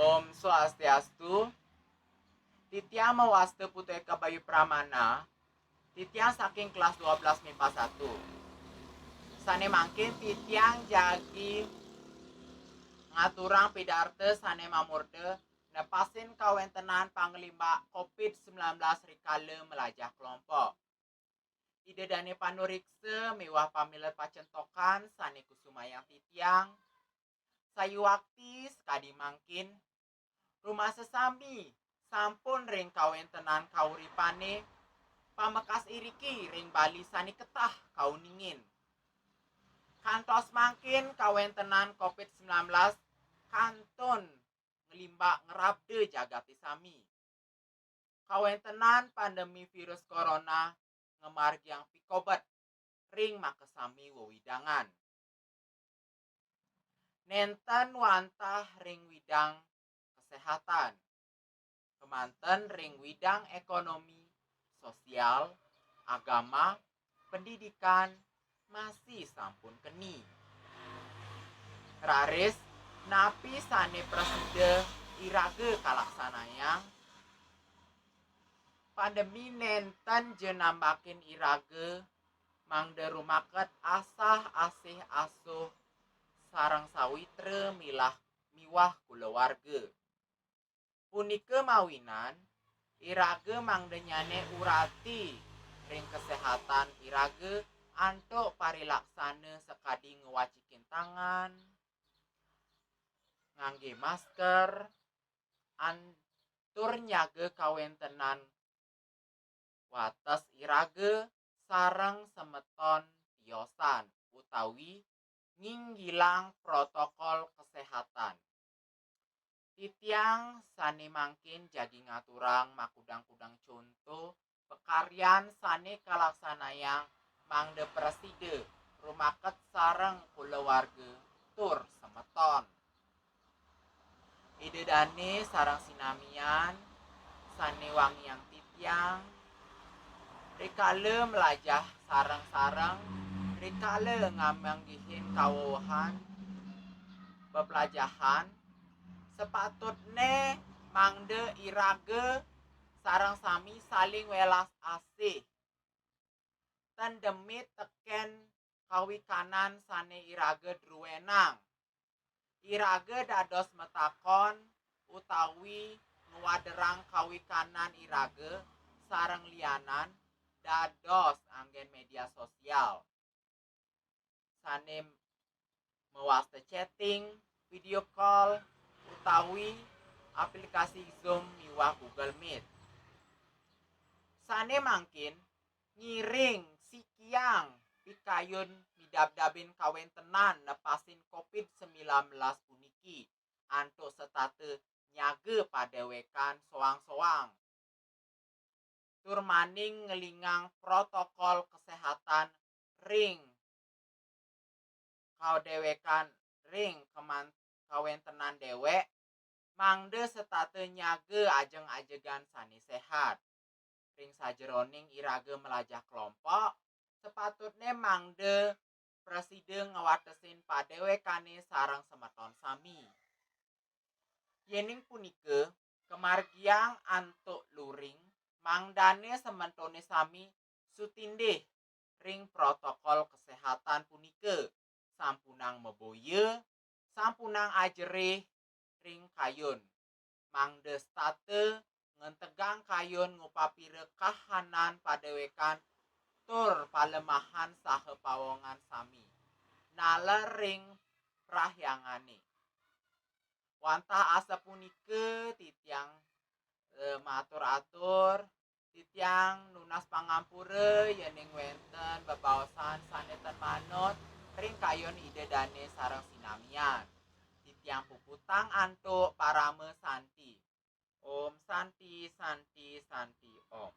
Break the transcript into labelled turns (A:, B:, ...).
A: Om Swastiastu, Titiang mewaste Putu Eka Bayu Pramana, Titiang saking kelas 12 MIPA 1. Sane mangkin Titiang jagi ngaturang pidarte sane mamurde nepasin kawentenan panglima COVID-19 rikale melajah kelompok. Ide dane panurikse mewah pamilet pacentokan sane kusumayang Titiang. Sayu wakti sekadi mangkin rumah sesami sampun ring kawentenan kauripane pamekas iriki ring Bali sani ketah kauningin. Kantos mangkin kawentenan COVID-19 kantun ngelimbak ngerabde jagati sami. Kawentenan pandemi virus corona ngemargiang pikobat ring makesami wewidangan. Nenten wantah ring widang kesehatan, kemanten ring widang ekonomi, sosial, agama, pendidikan masih sampun keni. Raris napi sane preside irage kalaksanayang pandemi nenten jenambakin irage mangde rumaket asah asih asuh sarang sawitre miwah kulawarga. Punike mawinan irage mangdenyane urati ring kesehatan irage antuk parilaksana sekadi ngewacikin tangan, ngangge masker, antur nyage kawentenan wates irage sareng semeton tiosan utawi nginggilang protokol kesehatan. Titiang sane mangkin jagi ngaturang makudang-kudang contoh pekaryan sane kalaksanayang mangde preside rumaket sareng kulawarga tur semeton. Ide dane sarang sinamian sane wangiang Titiang rikale melajah sareng-sareng rikale ngamanggihin kawohan bepelajahan sepatutne mangde irage sarang sami saling welas asih ten demit teken kawikanan sane irage druwenang. Irage dados metakon utawi ngwaderang kawikanan irage sareng lianan dados anggen media sosial. Sane mewaste chatting, video call, utawi aplikasi Zoom miwah Google Meet. Sane mangkin ngiring sikiang pikayun midab-dabin kawentenan nepasin COVID-19 puniki antuk setate nyage padewekan soang-soang. Tur maning ngelingang protokol kesehatan ring kadewekan ring kawentenan dewek mangde setate nyage ajeng-ajegan sani sehat. Ring sajeroning irage melajah kelompok sepatutnya mangde presiden ngewatesin padewekane sarang semeton sami. Yening punike kemargiang antuk luring mangdane sementone sami sutindih ring protokol kesehatan punike sampunang meboye sampunang ajerih ring kayun mangde state ngentegang kayun ngupapire kahanan padewekan tur palemahan sahe pawongan sami naler ring prahyangane. Wantah asa punike Titiang matur-atur Titiang nunas pangampure yening wenten bebaosan sane ten manut ring kayun ide dane sareng sinamian. Titiang puputang antuk parame santi. Om Santi Santi Santi Om.